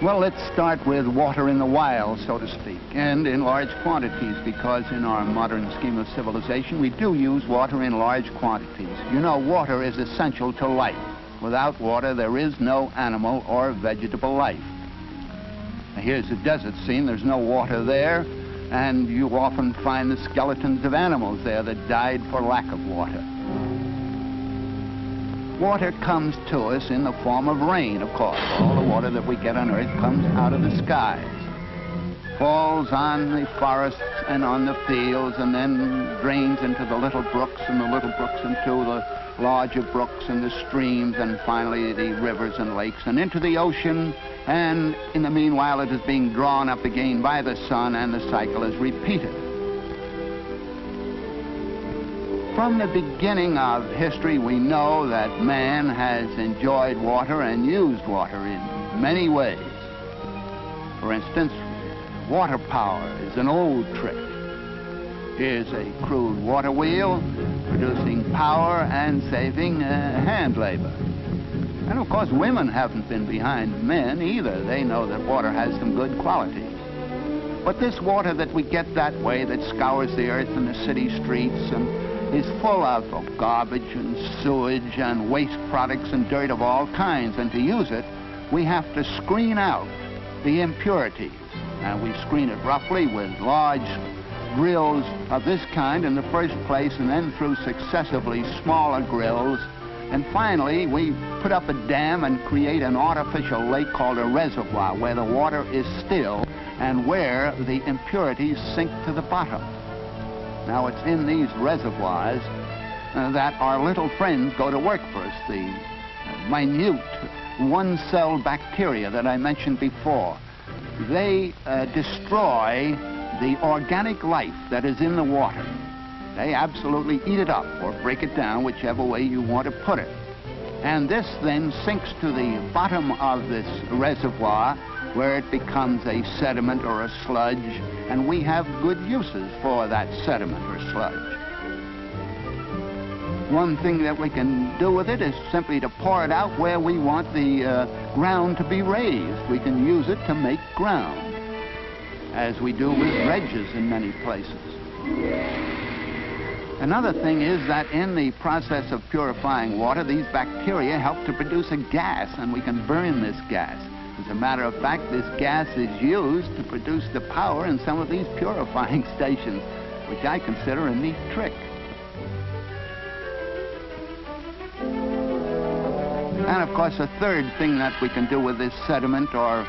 Well, let's start with water in the wild, so to speak, and in large quantities, because in our modern scheme of civilization, we do use water in large quantities. You know, water is essential to life. Without water, there is no animal or vegetable life. Now, here's a desert scene. There's no water there, and you often find the skeletons of animals there that died for lack of water. Water comes to us in the form of rain, of course. All the water that we get on Earth comes out of the skies, falls on the forests and on the fields, and then drains into the little brooks, and the little brooks into the larger brooks and the streams, and finally the rivers and lakes, and into the ocean. And in the meanwhile, it is being drawn up again by the sun, and the cycle is repeated. From the beginning of history, we know that man has enjoyed water and used water in many ways. For instance, water power is an old trick. Here's a crude water wheel producing power and saving hand labor. And of course, women haven't been behind men either. They know that water has some good qualities. But this water that we get that way, that scours the earth and the city streets and is full of garbage and sewage and waste products and dirt of all kinds, and to use it, we have to screen out the impurities. And we screen it roughly with large grills of this kind in the first place, and then through successively smaller grills. And finally, we put up a dam and create an artificial lake called a reservoir, where the water is still and where the impurities sink to the bottom. Now, it's in these reservoirs that our little friends go to work for us, the minute one-cell bacteria that I mentioned before. They destroy the organic life that is in the water. They absolutely eat it up or break it down, whichever way you want to put it. And this then sinks to the bottom of this reservoir, where it becomes a sediment or a sludge, and we have good uses for that sediment or sludge. One thing that we can do with it is simply to pour it out where we want the ground to be raised. We can use it to make ground, as we do with dredges in many places. Another thing is that in the process of purifying water, these bacteria help to produce a gas, and we can burn this gas. As a matter of fact, this gas is used to produce the power in some of these purifying stations, which I consider a neat trick. And of course, a third thing that we can do with this sediment or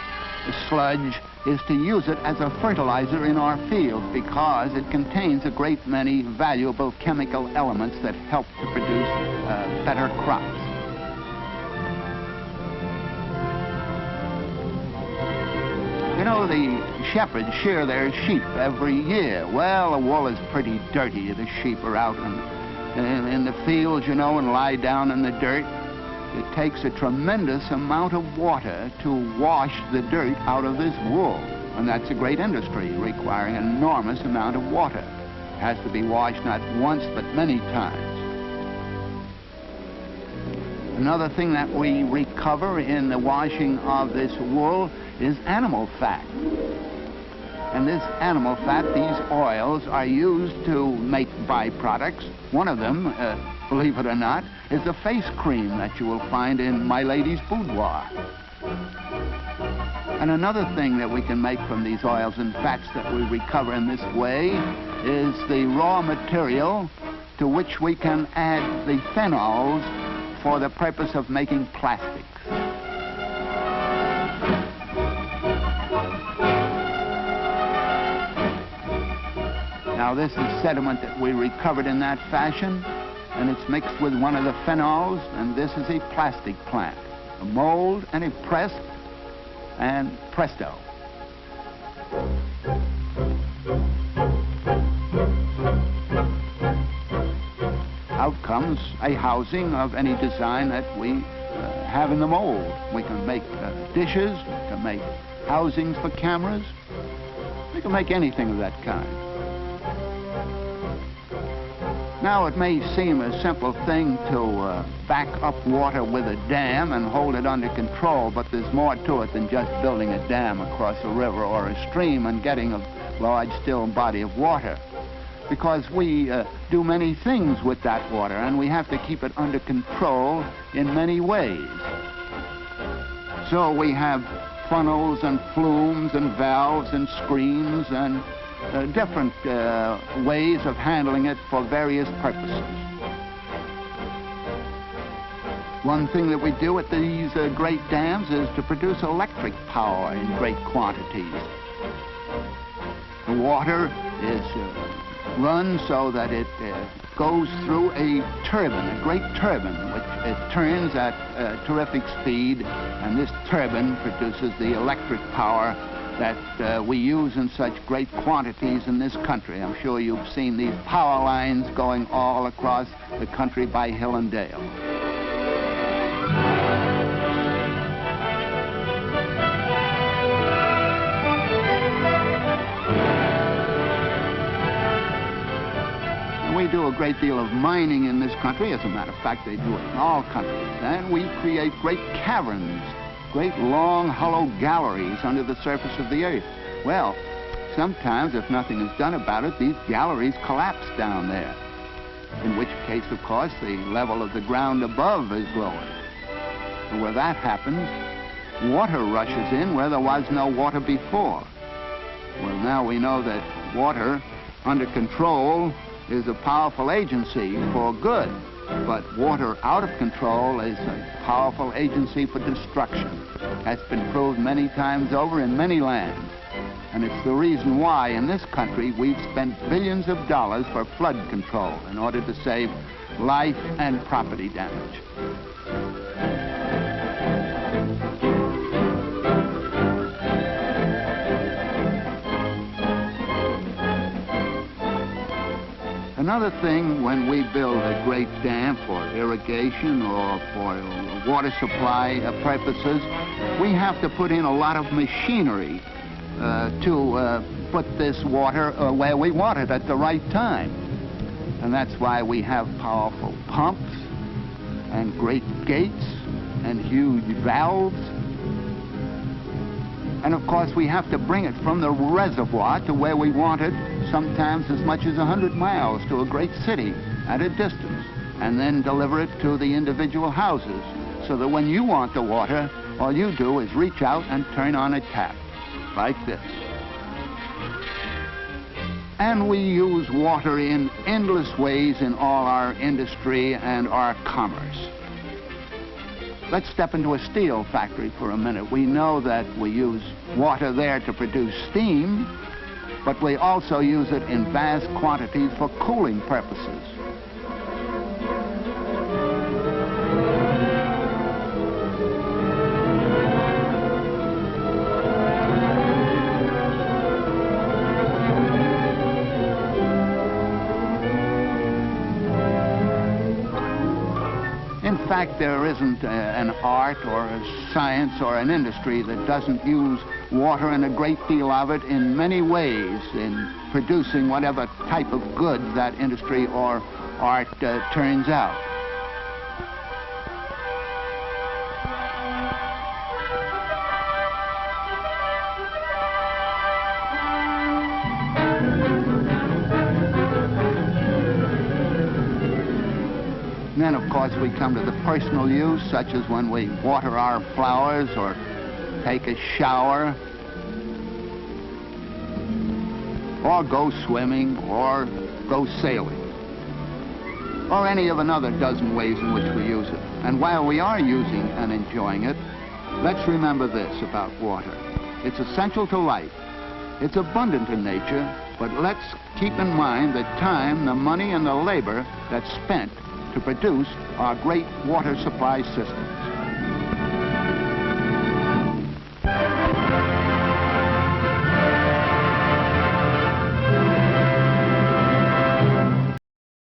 sludge is to use it as a fertilizer in our fields, because it contains a great many valuable chemical elements that help to produce better crops. You know, the shepherds shear their sheep every year. Well, the wool is pretty dirty. The sheep are out in the fields, you know, and lie down in the dirt. It takes a tremendous amount of water to wash the dirt out of this wool. And that's a great industry, requiring an enormous amount of water. It has to be washed not once, but many times. Another thing that we recover in the washing of this wool is animal fat. And this animal fat, these oils, are used to make byproducts. One of them, believe it or not, is a face cream that you will find in my lady's boudoir. And another thing that we can make from these oils and fats that we recover in this way is the raw material to which we can add the phenols for the purpose of making plastics. Now, this is sediment that we recovered in that fashion, and it's mixed with one of the phenols, and this is a plastic plant. A mold and a press, and presto. Out comes a housing of any design that we have in the mold. We can make dishes, we can make housings for cameras, we can make anything of that kind. Now, it may seem a simple thing to back up water with a dam and hold it under control, but there's more to it than just building a dam across a river or a stream and getting a large, still body of water. Because we do many things with that water, and we have to keep it under control in many ways. So we have funnels and flumes and valves and screens and different ways of handling it for various purposes. One thing that we do at these great dams is to produce electric power in great quantities. The water is run so that it goes through a turbine, a great turbine, which it turns at terrific speed, and this turbine produces the electric power that we use in such great quantities in this country. I'm sure you've seen these power lines going all across the country by hill and dale. We do a great deal of mining in this country. As a matter of fact, they do it in all countries. And we create great caverns, great long, hollow galleries under the surface of the earth. Well, sometimes, if nothing is done about it, these galleries collapse down there, in which case, of course, the level of the ground above is lowered. And where that happens, water rushes in where there was no water before. Well, now we know that water, under control, is a powerful agency for good, but water out of control is a powerful agency for destruction. That's been proved many times over in many lands. And it's the reason why in this country we've spent billions of dollars for flood control in order to save life and property damage. Another thing, when we build a great dam for irrigation or for water supply purposes, we have to put in a lot of machinery to put this water where we want it at the right time. And that's why we have powerful pumps and great gates and huge valves. And of course, we have to bring it from the reservoir to where we want it, sometimes as much as 100 miles to a great city at a distance, and then deliver it to the individual houses, so that when you want the water, all you do is reach out and turn on a tap, like this. And we use water in endless ways in all our industry and our commerce. Let's step into a steel factory for a minute. We know that we use water there to produce steam, but we also use it in vast quantities for cooling purposes. In fact, there isn't an art or a science or an industry that doesn't use water, and a great deal of it in many ways in producing whatever type of good that industry or art turns out. And then, of course, we come to the personal use, such as when we water our flowers or take a shower, or go swimming, or go sailing, or any of another dozen ways in which we use it. And while we are using and enjoying it, let's remember this about water. It's essential to life. It's abundant in nature, but let's keep in mind the time, the money, and the labor that's spent to produce our great water supply systems.